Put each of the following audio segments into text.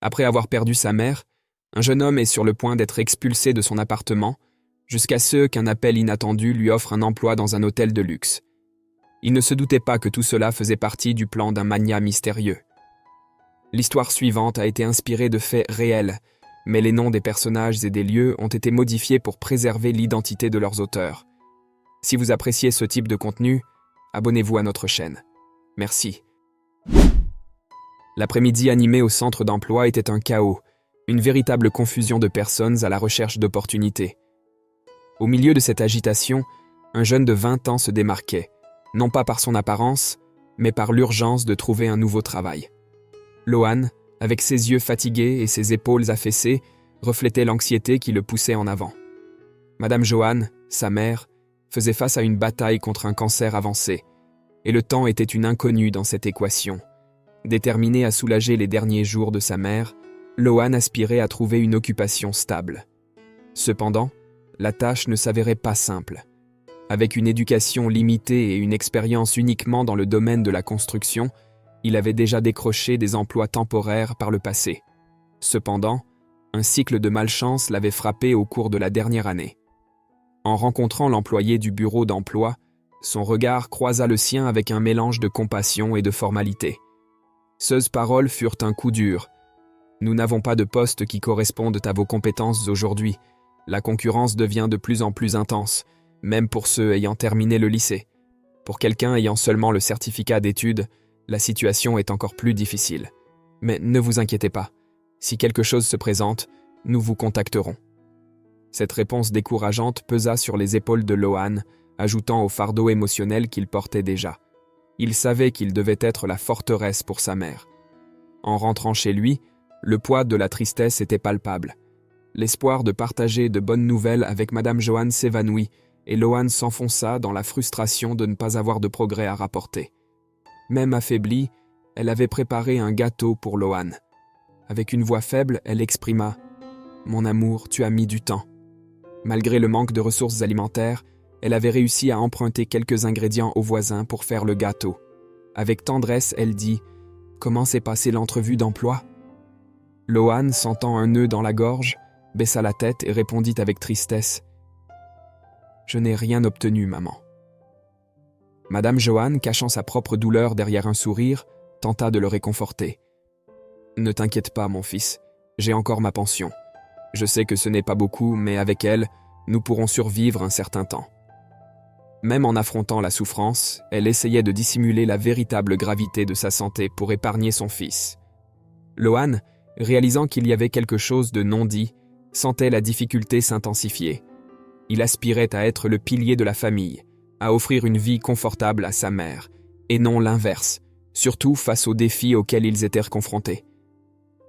Après avoir perdu sa mère, un jeune homme est sur le point d'être expulsé de son appartement, jusqu'à ce qu'un appel inattendu lui offre un emploi dans un hôtel de luxe. Il ne se doutait pas que tout cela faisait partie du plan d'un magnat mystérieux. L'histoire suivante a été inspirée de faits réels, mais les noms des personnages et des lieux ont été modifiés pour préserver l'identité de leurs auteurs. Si vous appréciez ce type de contenu, abonnez-vous à notre chaîne. Merci. L'après-midi animé au centre d'emploi était un chaos, une véritable confusion de personnes à la recherche d'opportunités. Au milieu de cette agitation, un jeune de 20 ans se démarquait, non pas par son apparence, mais par l'urgence de trouver un nouveau travail. Lohan, avec ses yeux fatigués et ses épaules affaissées, reflétait l'anxiété qui le poussait en avant. Madame Johan, sa mère, faisait face à une bataille contre un cancer avancé, et le temps était une inconnue dans cette équation. Déterminé à soulager les derniers jours de sa mère, Lohan aspirait à trouver une occupation stable. Cependant, la tâche ne s'avérait pas simple. Avec une éducation limitée et une expérience uniquement dans le domaine de la construction, il avait déjà décroché des emplois temporaires par le passé. Cependant, un cycle de malchance l'avait frappé au cours de la dernière année. En rencontrant l'employé du bureau d'emploi, son regard croisa le sien avec un mélange de compassion et de formalité. Ces paroles furent un coup dur. « Nous n'avons pas de poste qui correspondent à vos compétences aujourd'hui. La concurrence devient de plus en plus intense, même pour ceux ayant terminé le lycée. Pour quelqu'un ayant seulement le certificat d'études, la situation est encore plus difficile. Mais ne vous inquiétez pas. Si quelque chose se présente, nous vous contacterons. » Cette réponse décourageante pesa sur les épaules de Lohan, ajoutant au fardeau émotionnel qu'il portait déjà. Il savait qu'il devait être la forteresse pour sa mère. En rentrant chez lui, le poids de la tristesse était palpable. L'espoir de partager de bonnes nouvelles avec Madame Johan s'évanouit et Lohan s'enfonça dans la frustration de ne pas avoir de progrès à rapporter. Même affaiblie, elle avait préparé un gâteau pour Lohan. Avec une voix faible, elle exprima « Mon amour, tu as mis du temps. » Malgré le manque de ressources alimentaires, elle avait réussi à emprunter quelques ingrédients aux voisins pour faire le gâteau. Avec tendresse, elle dit « Comment s'est passée l'entrevue d'emploi ?» Lohan, sentant un nœud dans la gorge, baissa la tête et répondit avec tristesse « Je n'ai rien obtenu, maman. » Madame Johan, cachant sa propre douleur derrière un sourire, tenta de le réconforter. « Ne t'inquiète pas, mon fils, j'ai encore ma pension. Je sais que ce n'est pas beaucoup, mais avec elle, nous pourrons survivre un certain temps. » Même en affrontant la souffrance, elle essayait de dissimuler la véritable gravité de sa santé pour épargner son fils. Lohan, réalisant qu'il y avait quelque chose de non dit, sentait la difficulté s'intensifier. Il aspirait à être le pilier de la famille, à offrir une vie confortable à sa mère, et non l'inverse, surtout face aux défis auxquels ils étaient confrontés.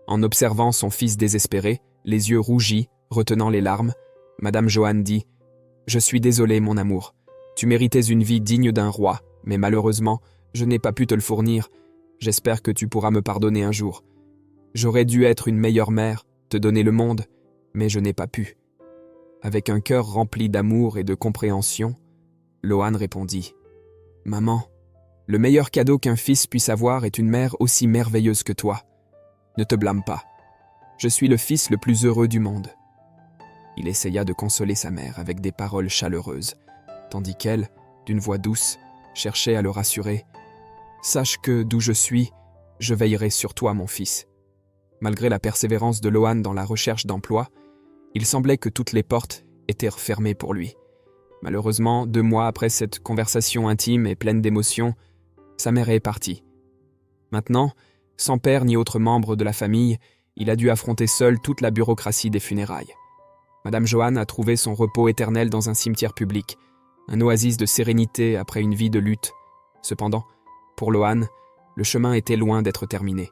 En observant son fils désespéré, les yeux rougis, retenant les larmes, Madame Johan dit « Je suis désolée, mon amour. Tu méritais une vie digne d'un roi, mais malheureusement, je n'ai pas pu te le fournir. J'espère que tu pourras me pardonner un jour. J'aurais dû être une meilleure mère, te donner le monde, mais je n'ai pas pu. » Avec un cœur rempli d'amour et de compréhension, Lohan répondit « Maman, le meilleur cadeau qu'un fils puisse avoir est une mère aussi merveilleuse que toi. Ne te blâme pas. Je suis le fils le plus heureux du monde. » Il essaya de consoler sa mère avec des paroles chaleureuses, tandis qu'elle, d'une voix douce, cherchait à le rassurer. « Sache que, d'où je suis, je veillerai sur toi, mon fils. » Malgré la persévérance de Lohan dans la recherche d'emploi, il semblait que toutes les portes étaient refermées pour lui. Malheureusement, 2 mois après cette conversation intime et pleine d'émotions, sa mère est partie. Maintenant, sans père ni autre membre de la famille, il a dû affronter seul toute la bureaucratie des funérailles. Madame Johan a trouvé son repos éternel dans un cimetière public, un oasis de sérénité après une vie de lutte. Cependant, pour Lohan, le chemin était loin d'être terminé.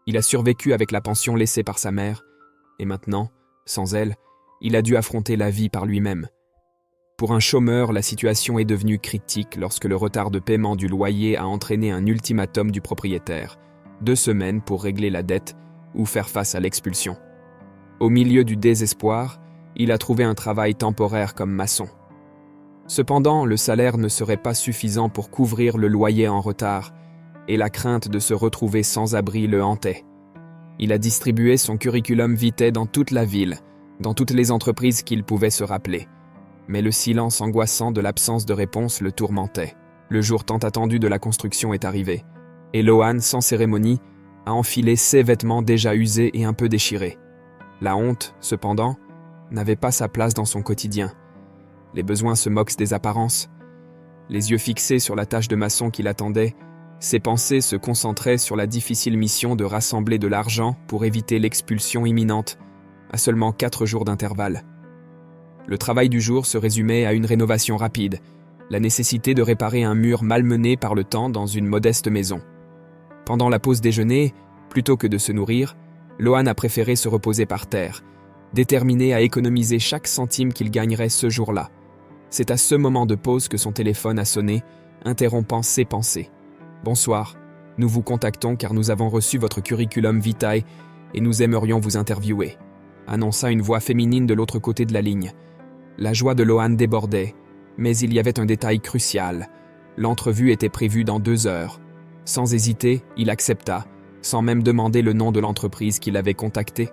Il a survécu avec la pension laissée par sa mère, et maintenant, sans elle, il a dû affronter la vie par lui-même. Pour un chômeur, la situation est devenue critique lorsque le retard de paiement du loyer a entraîné un ultimatum du propriétaire, 2 semaines pour régler la dette ou faire face à l'expulsion. Au milieu du désespoir, il a trouvé un travail temporaire comme maçon. Cependant, le salaire ne serait pas suffisant pour couvrir le loyer en retard, et la crainte de se retrouver sans abri le hantait. Il a distribué son curriculum vitae dans toute la ville, dans toutes les entreprises qu'il pouvait se rappeler. Mais le silence angoissant de l'absence de réponse le tourmentait. Le jour tant attendu de la construction est arrivé, et Lohan, sans cérémonie, a enfilé ses vêtements déjà usés et un peu déchirés. La honte, cependant, n'avait pas sa place dans son quotidien. Les besoins se moquent des apparences. Les yeux fixés sur la tâche de maçon qui l'attendait, ses pensées se concentraient sur la difficile mission de rassembler de l'argent pour éviter l'expulsion imminente, à seulement 4 jours d'intervalle. Le travail du jour se résumait à une rénovation rapide, la nécessité de réparer un mur malmené par le temps dans une modeste maison. Pendant la pause déjeuner, plutôt que de se nourrir, Lohan a préféré se reposer par terre, déterminé à économiser chaque centime qu'il gagnerait ce jour-là. C'est à ce moment de pause que son téléphone a sonné, interrompant ses pensées. « Bonsoir, nous vous contactons car nous avons reçu votre curriculum vitae et nous aimerions vous interviewer », annonça une voix féminine de l'autre côté de la ligne. La joie de Lohan débordait, mais il y avait un détail crucial. L'entrevue était prévue dans 2 heures. Sans hésiter, il accepta, sans même demander le nom de l'entreprise qui l'avait contacté.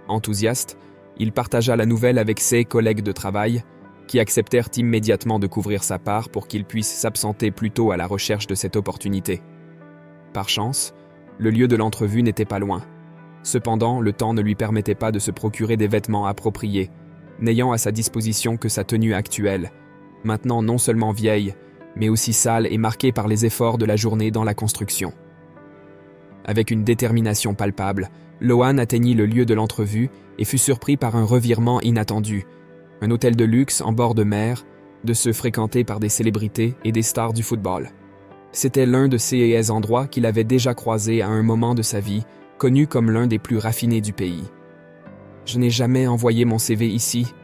Enthousiaste, il partagea la nouvelle avec ses collègues de travail, qui acceptèrent immédiatement de couvrir sa part pour qu'il puisse s'absenter plus tôt à la recherche de cette opportunité. Par chance, le lieu de l'entrevue n'était pas loin. Cependant, le temps ne lui permettait pas de se procurer des vêtements appropriés, n'ayant à sa disposition que sa tenue actuelle, maintenant non seulement vieille, mais aussi sale et marquée par les efforts de la journée dans la construction. Avec une détermination palpable, Lohan atteignit le lieu de l'entrevue et fut surpris par un revirement inattendu. Un hôtel de luxe en bord de mer, de ceux fréquentés par des célébrités et des stars du football. C'était l'un de ces endroits qu'il avait déjà croisé à un moment de sa vie, connu comme l'un des plus raffinés du pays. « Je n'ai jamais envoyé mon CV ici »,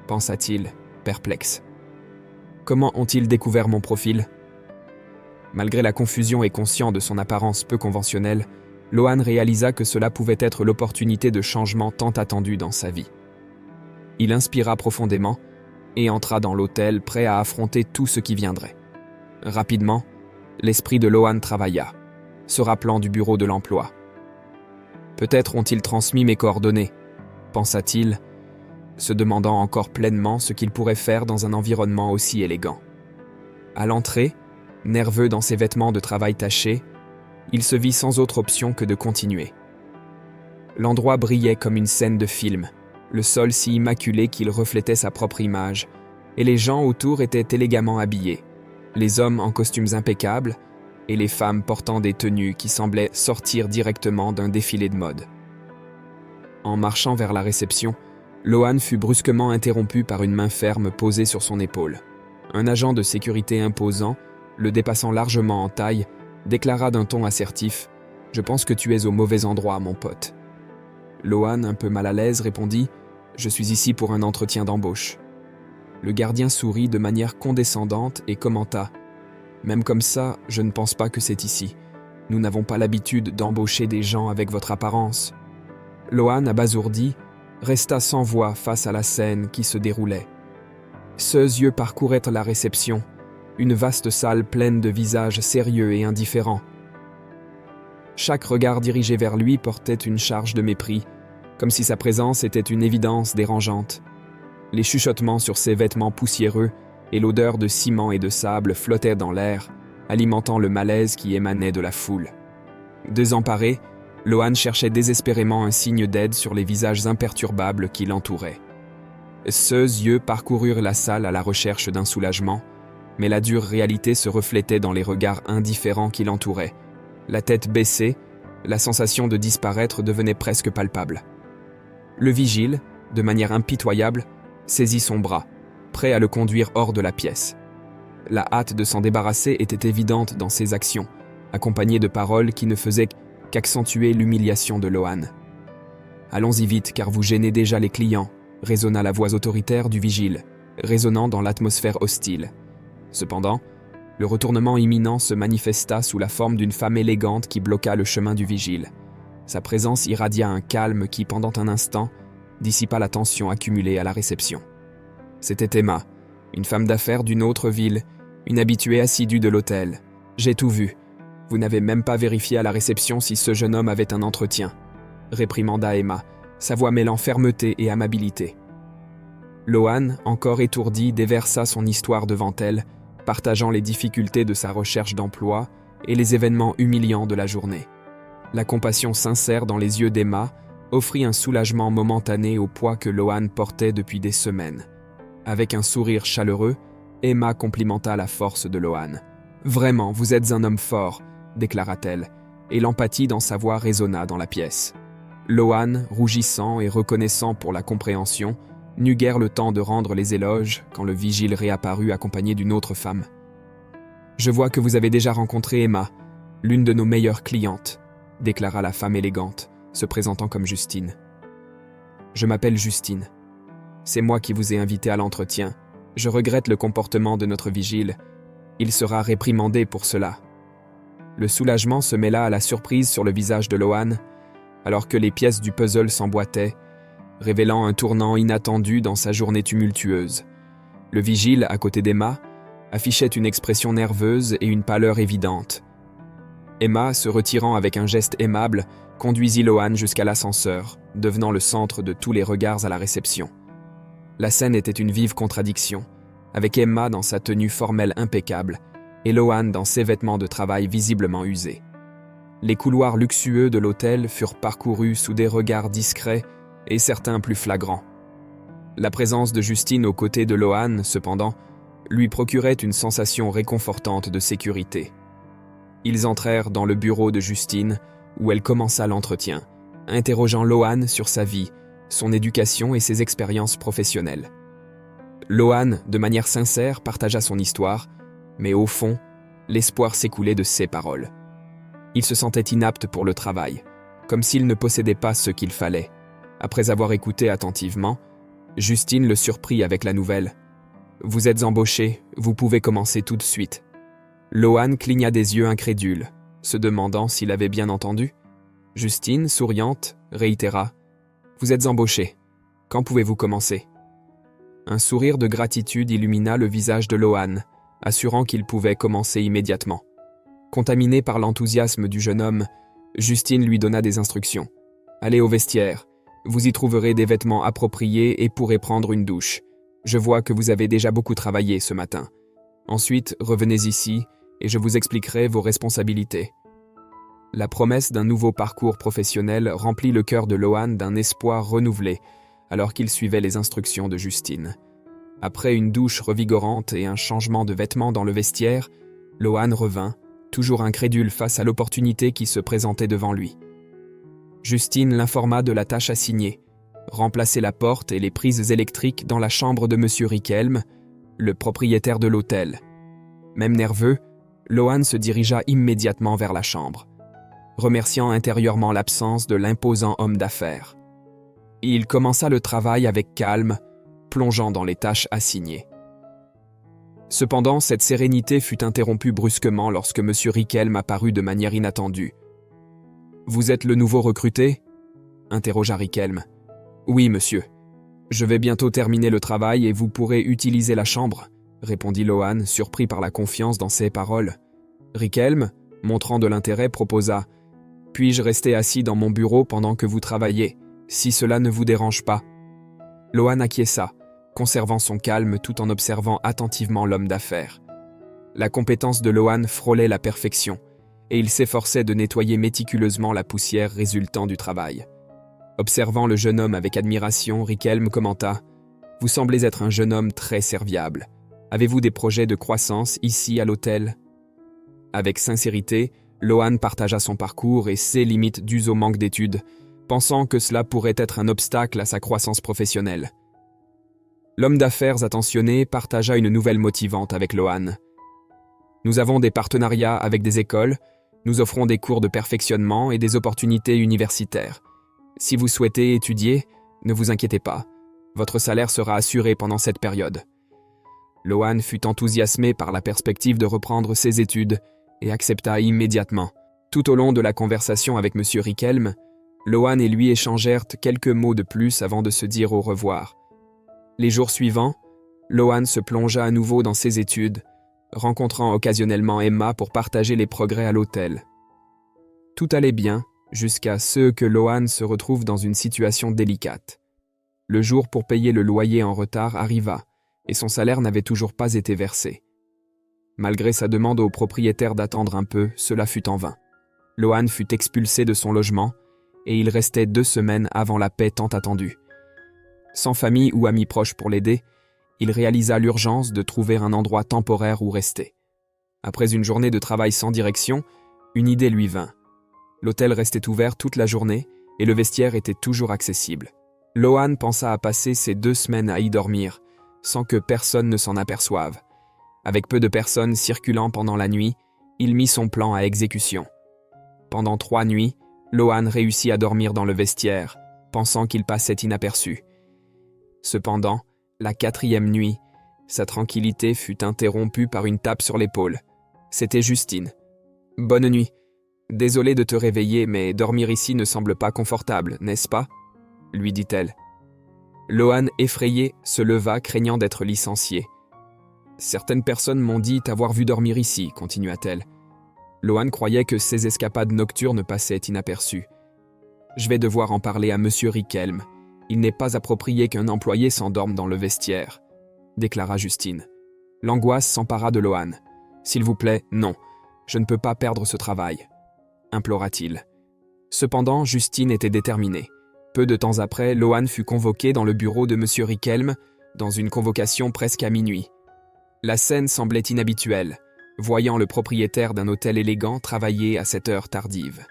pensa-t-il, perplexe. « Comment ont-ils découvert mon profil ?» Malgré la confusion et conscient de son apparence peu conventionnelle, Lohan réalisa que cela pouvait être l'opportunité de changement tant attendue dans sa vie. Il inspira profondément et entra dans l'hôtel prêt à affronter tout ce qui viendrait. Rapidement, l'esprit de Lohan travailla, se rappelant du bureau de l'emploi. « Peut-être ont-ils transmis mes coordonnées », pensa-t-il, se demandant encore pleinement ce qu'il pourrait faire dans un environnement aussi élégant. À l'entrée, nerveux dans ses vêtements de travail tachés, il se vit sans autre option que de continuer. L'endroit brillait comme une scène de film, le sol si immaculé qu'il reflétait sa propre image, et les gens autour étaient élégamment habillés, les hommes en costumes impeccables et les femmes portant des tenues qui semblaient sortir directement d'un défilé de mode. En marchant vers la réception, Lohan fut brusquement interrompu par une main ferme posée sur son épaule. Un agent de sécurité imposant, le dépassant largement en taille, déclara d'un ton assertif « Je pense que tu es au mauvais endroit, mon pote. » Lohan, un peu mal à l'aise, répondit « Je suis ici pour un entretien d'embauche. » Le gardien sourit de manière condescendante et commenta « Même comme ça, je ne pense pas que c'est ici. Nous n'avons pas l'habitude d'embaucher des gens avec votre apparence. » Lohan, abasourdi, resta sans voix face à la scène qui se déroulait. Ses yeux parcouraient la réception, une vaste salle pleine de visages sérieux et indifférents. Chaque regard dirigé vers lui portait une charge de mépris, comme si sa présence était une évidence dérangeante. Les chuchotements sur ses vêtements poussiéreux et l'odeur de ciment et de sable flottaient dans l'air, alimentant le malaise qui émanait de la foule. Désemparé, Lohan cherchait désespérément un signe d'aide sur les visages imperturbables qui l'entouraient. Ses yeux parcoururent la salle à la recherche d'un soulagement, mais la dure réalité se reflétait dans les regards indifférents qui l'entouraient. La tête baissée, la sensation de disparaître devenait presque palpable. Le vigile, de manière impitoyable, saisit son bras, prêt à le conduire hors de la pièce. La hâte de s'en débarrasser était évidente dans ses actions, accompagnée de paroles qui ne faisaient qu'accentuer l'humiliation de Lohan. « Allons-y vite, car vous gênez déjà les clients », résonna la voix autoritaire du vigile, résonnant dans l'atmosphère hostile. Cependant, le retournement imminent se manifesta sous la forme d'une femme élégante qui bloqua le chemin du vigile. Sa présence irradia un calme qui, pendant un instant, dissipa la tension accumulée à la réception. C'était Emma, une femme d'affaires d'une autre ville, une habituée assidue de l'hôtel. « J'ai tout vu. Vous n'avez même pas vérifié à la réception si ce jeune homme avait un entretien. » réprimanda Emma, sa voix mêlant fermeté et amabilité. Loan, encore étourdie, déversa son histoire devant elle, partageant les difficultés de sa recherche d'emploi et les événements humiliants de la journée. La compassion sincère dans les yeux d'Emma offrit un soulagement momentané au poids que Loan portait depuis des semaines. Avec un sourire chaleureux, Emma complimenta la force de Loan. « Vraiment, vous êtes un homme fort », déclara-t-elle, et l'empathie dans sa voix résonna dans la pièce. Loan, rougissant et reconnaissant pour la compréhension, n'eut guère le temps de rendre les éloges quand le vigile réapparut accompagné d'une autre femme. « Je vois que vous avez déjà rencontré Emma, l'une de nos meilleures clientes », déclara la femme élégante, se présentant comme Justine. « Je m'appelle Justine. C'est moi qui vous ai invité à l'entretien. Je regrette le comportement de notre vigile. Il sera réprimandé pour cela. » Le soulagement se mêla à la surprise sur le visage de Loan, alors que les pièces du puzzle s'emboîtaient, révélant un tournant inattendu dans sa journée tumultueuse. Le vigile, à côté d'Emma, affichait une expression nerveuse et une pâleur évidente. Emma, se retirant avec un geste aimable, conduisit Loan jusqu'à l'ascenseur, devenant le centre de tous les regards à la réception. La scène était une vive contradiction, avec Emma dans sa tenue formelle impeccable et Loan dans ses vêtements de travail visiblement usés. Les couloirs luxueux de l'hôtel furent parcourus sous des regards discrets et certains plus flagrants. La présence de Justine aux côtés de Loan, cependant, lui procurait une sensation réconfortante de sécurité. Ils entrèrent dans le bureau de Justine, où elle commença l'entretien, interrogeant Loan sur sa vie, son éducation et ses expériences professionnelles. Loan, de manière sincère, partagea son histoire, mais au fond, l'espoir s'écoulait de ses paroles. Il se sentait inapte pour le travail, comme s'il ne possédait pas ce qu'il fallait. Après avoir écouté attentivement, Justine le surprit avec la nouvelle. « Vous êtes embauché, vous pouvez commencer tout de suite. » Loan cligna des yeux incrédule, se demandant s'il avait bien entendu. Justine, souriante, réitéra « Vous êtes embauché. Quand pouvez-vous commencer ?» Un sourire de gratitude illumina le visage de Loan, assurant qu'il pouvait commencer immédiatement. Contaminée par l'enthousiasme du jeune homme, Justine lui donna des instructions. « Allez au vestiaire. Vous y trouverez des vêtements appropriés et pourrez prendre une douche. Je vois que vous avez déjà beaucoup travaillé ce matin. Ensuite, revenez ici et je vous expliquerai vos responsabilités. » La promesse d'un nouveau parcours professionnel remplit le cœur de Loan d'un espoir renouvelé alors qu'il suivait les instructions de Justine. Après une douche revigorante et un changement de vêtements dans le vestiaire, Loan revint, toujours incrédule face à l'opportunité qui se présentait devant lui. Justine l'informa de la tâche assignée, remplacer la porte et les prises électriques dans la chambre de M. Riquelme, le propriétaire de l'hôtel. Même nerveux, Loan se dirigea immédiatement vers la chambre, remerciant intérieurement l'absence de l'imposant homme d'affaires. Il commença le travail avec calme, plongeant dans les tâches assignées. Cependant, cette sérénité fut interrompue brusquement lorsque M. Riquelme apparut de manière inattendue. « Vous êtes le nouveau recruté ?» interrogea Riquelme. « Oui, monsieur. Je vais bientôt terminer le travail et vous pourrez utiliser la chambre, » répondit Loan, surpris par la confiance dans ses paroles. Riquelme, montrant de l'intérêt, proposa « Puis-je rester assis dans mon bureau pendant que vous travaillez, si cela ne vous dérange pas ?» Loan acquiesça, conservant son calme tout en observant attentivement l'homme d'affaires. La compétence de Loan frôlait la perfection, et il s'efforçait de nettoyer méticuleusement la poussière résultant du travail. Observant le jeune homme avec admiration, Riquelme commenta « Vous semblez être un jeune homme très serviable. Avez-vous des projets de croissance ici à l'hôtel ?» Avec sincérité, Loan partagea son parcours et ses limites dues au manque d'études, pensant que cela pourrait être un obstacle à sa croissance professionnelle. L'homme d'affaires attentionné partagea une nouvelle motivante avec Loan. « Nous avons des partenariats avec des écoles, nous offrons des cours de perfectionnement et des opportunités universitaires. Si vous souhaitez étudier, ne vous inquiétez pas, votre salaire sera assuré pendant cette période. » Loan fut enthousiasmé par la perspective de reprendre ses études et accepta immédiatement. Tout au long de la conversation avec M. Riquelme, Loan et lui échangèrent quelques mots de plus avant de se dire au revoir. Les jours suivants, Loan se plongea à nouveau dans ses études, rencontrant occasionnellement Emma pour partager les progrès à l'hôtel. Tout allait bien jusqu'à ce que Lohan se retrouve dans une situation délicate. Le jour pour payer le loyer en retard arriva, et son salaire n'avait toujours pas été versé. Malgré sa demande au propriétaire d'attendre un peu, cela fut en vain. Lohan fut expulsé de son logement, et il restait 2 semaines avant la paix tant attendue. Sans famille ou amis proches pour l'aider, il réalisa l'urgence de trouver un endroit temporaire où rester. Après une journée de travail sans direction, une idée lui vint. L'hôtel restait ouvert toute la journée et le vestiaire était toujours accessible. Lohan pensa à passer ces 2 semaines à y dormir, sans que personne ne s'en aperçoive. Avec peu de personnes circulant pendant la nuit, il mit son plan à exécution. Pendant 3 nuits, Lohan réussit à dormir dans le vestiaire, pensant qu'il passait inaperçu. Cependant, la 4e nuit, sa tranquillité fut interrompue par une tape sur l'épaule. C'était Justine. « Bonne nuit. Désolée de te réveiller, mais dormir ici ne semble pas confortable, n'est-ce pas ?» lui dit-elle. Lohan, effrayé, se leva, craignant d'être licencié. « Certaines personnes m'ont dit t'avoir vu dormir ici, » continua-t-elle. Lohan croyait que ses escapades nocturnes passaient inaperçues. « Je vais devoir en parler à Monsieur Riquelme. Il n'est pas approprié qu'un employé s'endorme dans le vestiaire, » déclara Justine. L'angoisse s'empara de Lohan. « S'il vous plaît, non, je ne peux pas perdre ce travail, » implora-t-il. Cependant, Justine était déterminée. Peu de temps après, Lohan fut convoqué dans le bureau de Monsieur Riquelme, dans une convocation presque à minuit. La scène semblait inhabituelle, voyant le propriétaire d'un hôtel élégant travailler à cette heure tardive.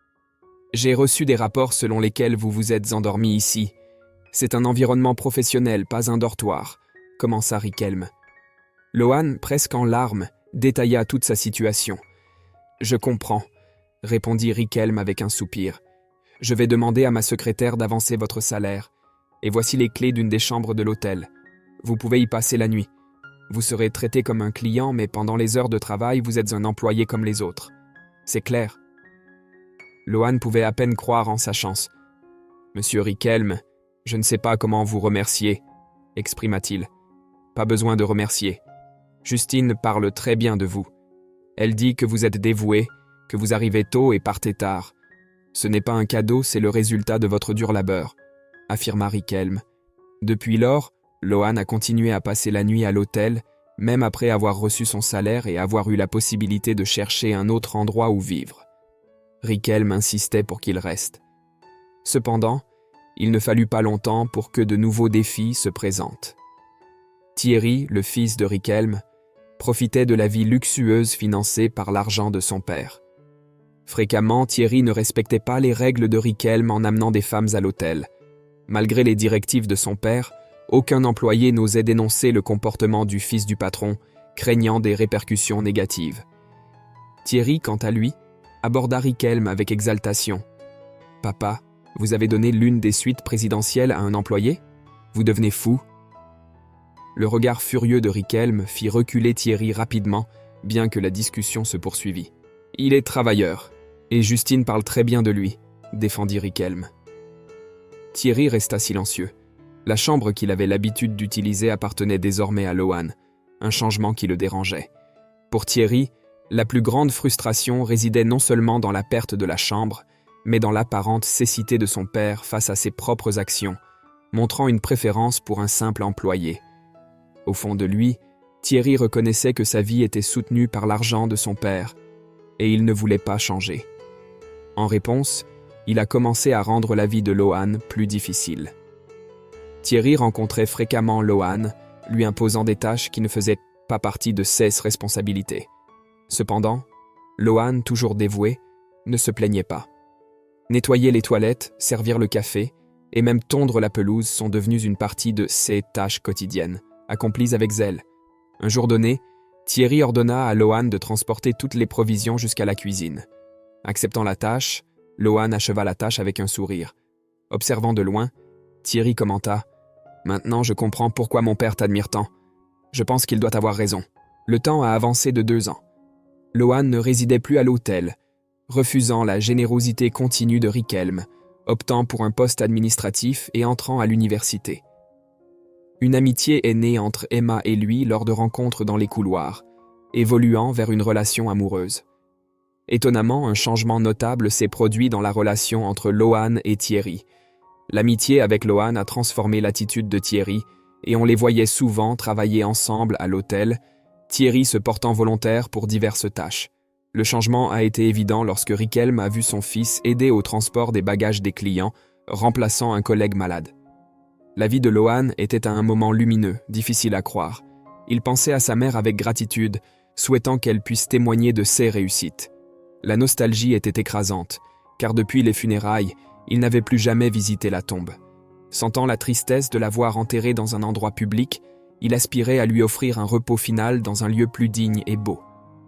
« J'ai reçu des rapports selon lesquels vous vous êtes endormi ici. C'est un environnement professionnel, pas un dortoir, » commença Riquelme. Lohan, presque en larmes, détailla toute sa situation. « Je comprends, » répondit Riquelme avec un soupir. « Je vais demander à ma secrétaire d'avancer votre salaire. Et voici les clés d'une des chambres de l'hôtel. Vous pouvez y passer la nuit. Vous serez traité comme un client, mais pendant les heures de travail, vous êtes un employé comme les autres. C'est clair ?» Lohan pouvait à peine croire en sa chance. « Monsieur Riquelme, je ne sais pas comment vous remercier, » exprima-t-il. « Pas besoin de remercier. Justine parle très bien de vous. Elle dit que vous êtes dévoué, que vous arrivez tôt et partez tard. Ce n'est pas un cadeau, c'est le résultat de votre dur labeur, » affirma Riquelme. Depuis lors, Lohan a continué à passer la nuit à l'hôtel, même après avoir reçu son salaire et avoir eu la possibilité de chercher un autre endroit où vivre. Riquelme insistait pour qu'il reste. Cependant, il ne fallut pas longtemps pour que de nouveaux défis se présentent. Thierry, le fils de Riquelme, profitait de la vie luxueuse financée par l'argent de son père. Fréquemment, Thierry ne respectait pas les règles de Riquelme en amenant des femmes à l'hôtel. Malgré les directives de son père, aucun employé n'osait dénoncer le comportement du fils du patron, craignant des répercussions négatives. Thierry, quant à lui, aborda Riquelme avec exaltation. « Papa, vous avez donné l'une des suites présidentielles à un employé? Vous devenez fou ?» Le regard furieux de Riquelme fit reculer Thierry rapidement, bien que la discussion se poursuivit. « Il est travailleur, et Justine parle très bien de lui, » défendit Riquelme. Thierry resta silencieux. La chambre qu'il avait l'habitude d'utiliser appartenait désormais à Lohan, un changement qui le dérangeait. Pour Thierry, la plus grande frustration résidait non seulement dans la perte de la chambre, mais dans l'apparente cécité de son père face à ses propres actions, montrant une préférence pour un simple employé. Au fond de lui, Thierry reconnaissait que sa vie était soutenue par l'argent de son père, et il ne voulait pas changer. En réponse, il a commencé à rendre la vie de Lohan plus difficile. Thierry rencontrait fréquemment Lohan, lui imposant des tâches qui ne faisaient pas partie de ses responsabilités. Cependant, Lohan, toujours dévoué, ne se plaignait pas. Nettoyer les toilettes, servir le café et même tondre la pelouse sont devenus une partie de ses tâches quotidiennes, accomplies avec zèle. Un jour donné, Thierry ordonna à Lohan de transporter toutes les provisions jusqu'à la cuisine. Acceptant la tâche, Lohan acheva la tâche avec un sourire. Observant de loin, Thierry commenta « Maintenant, je comprends pourquoi mon père t'admire tant. Je pense qu'il doit avoir raison. » Le temps a avancé de 2 ans. Lohan ne résidait plus à l'hôtel, refusant la générosité continue de Riquelme, optant pour un poste administratif et entrant à l'université. Une amitié est née entre Emma et lui lors de rencontres dans les couloirs, évoluant vers une relation amoureuse. Étonnamment, un changement notable s'est produit dans la relation entre Lohan et Thierry. L'amitié avec Lohan a transformé l'attitude de Thierry, et on les voyait souvent travailler ensemble à l'hôtel, Thierry se portant volontaire pour diverses tâches. Le changement a été évident lorsque Richelme a vu son fils aider au transport des bagages des clients, remplaçant un collègue malade. La vie de Lohan était à un moment lumineux, difficile à croire. Il pensait à sa mère avec gratitude, souhaitant qu'elle puisse témoigner de ses réussites. La nostalgie était écrasante, car depuis les funérailles, il n'avait plus jamais visité la tombe. Sentant la tristesse de la voir enterrée dans un endroit public, il aspirait à lui offrir un repos final dans un lieu plus digne et beau.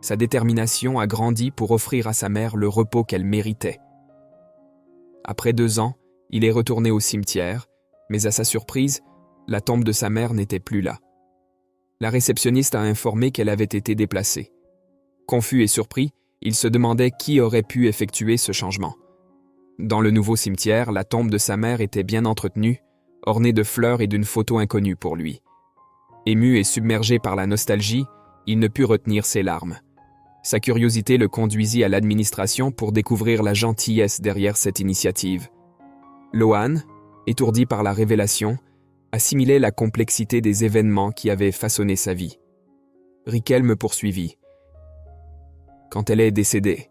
Sa détermination a grandi pour offrir à sa mère le repos qu'elle méritait. Après 2 ans, il est retourné au cimetière, mais à sa surprise, la tombe de sa mère n'était plus là. La réceptionniste a informé qu'elle avait été déplacée. Confus et surpris, il se demandait qui aurait pu effectuer ce changement. Dans le nouveau cimetière, la tombe de sa mère était bien entretenue, ornée de fleurs et d'une photo inconnue pour lui. Ému et submergé par la nostalgie, il ne put retenir ses larmes. Sa curiosité le conduisit à l'administration pour découvrir la gentillesse derrière cette initiative. Lohan, étourdi par la révélation, assimilait la complexité des événements qui avaient façonné sa vie. Richelme poursuivit. Quand elle est décédée,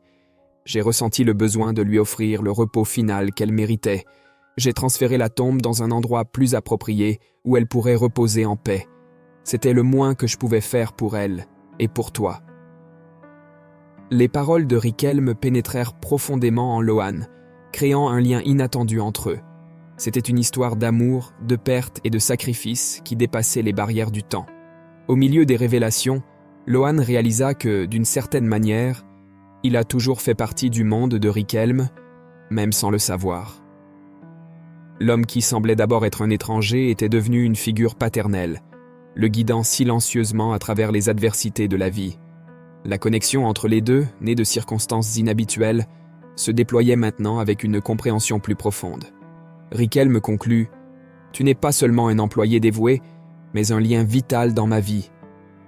j'ai ressenti le besoin de lui offrir le repos final qu'elle méritait. J'ai transféré la tombe dans un endroit plus approprié où elle pourrait reposer en paix. C'était le moins que je pouvais faire pour elle et pour toi. Les paroles de Richelme pénétrèrent profondément en Lohan, créant un lien inattendu entre eux. C'était une histoire d'amour, de perte et de sacrifice qui dépassait les barrières du temps. Au milieu des révélations, Lohan réalisa que, d'une certaine manière, il a toujours fait partie du monde de Richelme, même sans le savoir. L'homme qui semblait d'abord être un étranger était devenu une figure paternelle, le guidant silencieusement à travers les adversités de la vie. La connexion entre les deux, née de circonstances inhabituelles, se déployait maintenant avec une compréhension plus profonde. Richelme conclut « Tu n'es pas seulement un employé dévoué, mais un lien vital dans ma vie.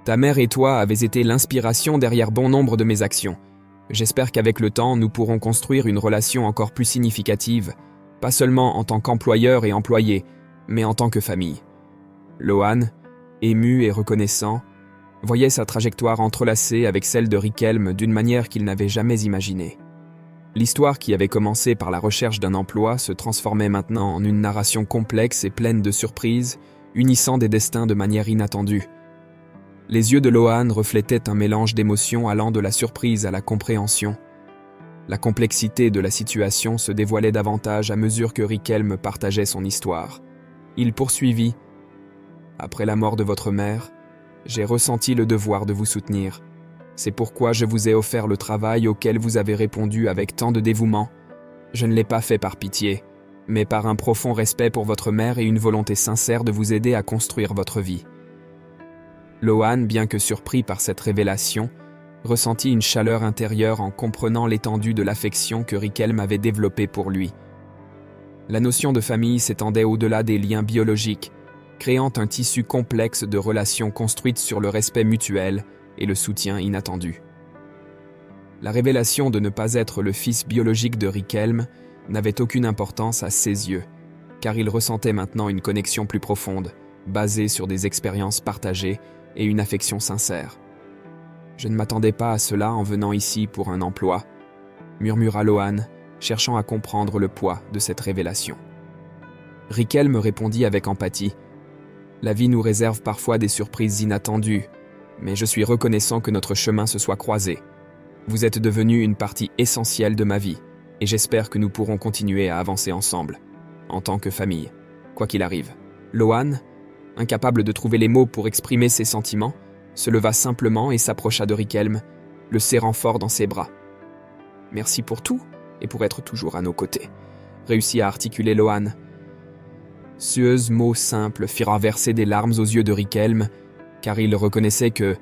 Ta mère et toi avez été l'inspiration derrière bon nombre de mes actions. J'espère qu'avec le temps, nous pourrons construire une relation encore plus significative, pas seulement en tant qu'employeur et employé, mais en tant que famille. » Lohan, ému et reconnaissant, voyait sa trajectoire entrelacée avec celle de Richelme d'une manière qu'il n'avait jamais imaginée. L'histoire qui avait commencé par la recherche d'un emploi se transformait maintenant en une narration complexe et pleine de surprises, unissant des destins de manière inattendue. Les yeux de Lohan reflétaient un mélange d'émotions allant de la surprise à la compréhension. La complexité de la situation se dévoilait davantage à mesure que Richelme partageait son histoire. Il poursuivit « Après la mort de votre mère, j'ai ressenti le devoir de vous soutenir. C'est pourquoi je vous ai offert le travail auquel vous avez répondu avec tant de dévouement. Je ne l'ai pas fait par pitié, mais par un profond respect pour votre mère et une volonté sincère de vous aider à construire votre vie. » Lohan, bien que surpris par cette révélation, ressentit une chaleur intérieure en comprenant l'étendue de l'affection que Richelme avait développée pour lui. La notion de famille s'étendait au-delà des liens biologiques, créant un tissu complexe de relations construites sur le respect mutuel et le soutien inattendu. La révélation de ne pas être le fils biologique de Richelme n'avait aucune importance à ses yeux, car il ressentait maintenant une connexion plus profonde, basée sur des expériences partagées et une affection sincère. « Je ne m'attendais pas à cela en venant ici pour un emploi », murmura Lohan, cherchant à comprendre le poids de cette révélation. Richelme répondit avec empathie « La vie nous réserve parfois des surprises inattendues, mais je suis reconnaissant que notre chemin se soit croisé. Vous êtes devenu une partie essentielle de ma vie, et j'espère que nous pourrons continuer à avancer ensemble, en tant que famille, quoi qu'il arrive. » Lohan, incapable de trouver les mots pour exprimer ses sentiments, se leva simplement et s'approcha de Richelme, le serrant fort dans ses bras. « Merci pour tout, et pour être toujours à nos côtés », réussit à articuler Lohan. Sueux mots simples firent verser des larmes aux yeux de Richelme, car il reconnaissait que,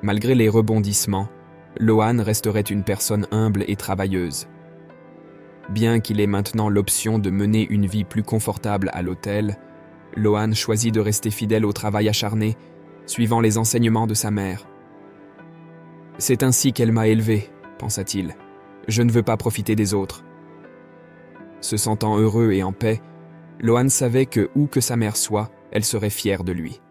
malgré les rebondissements, Lohan resterait une personne humble et travailleuse. Bien qu'il ait maintenant l'option de mener une vie plus confortable à l'hôtel, Lohan choisit de rester fidèle au travail acharné, suivant les enseignements de sa mère. « C'est ainsi qu'elle m'a élevé, pensa-t-il. Je ne veux pas profiter des autres. Se sentant heureux et en paix, Lohan savait que où que sa mère soit, elle serait fière de lui.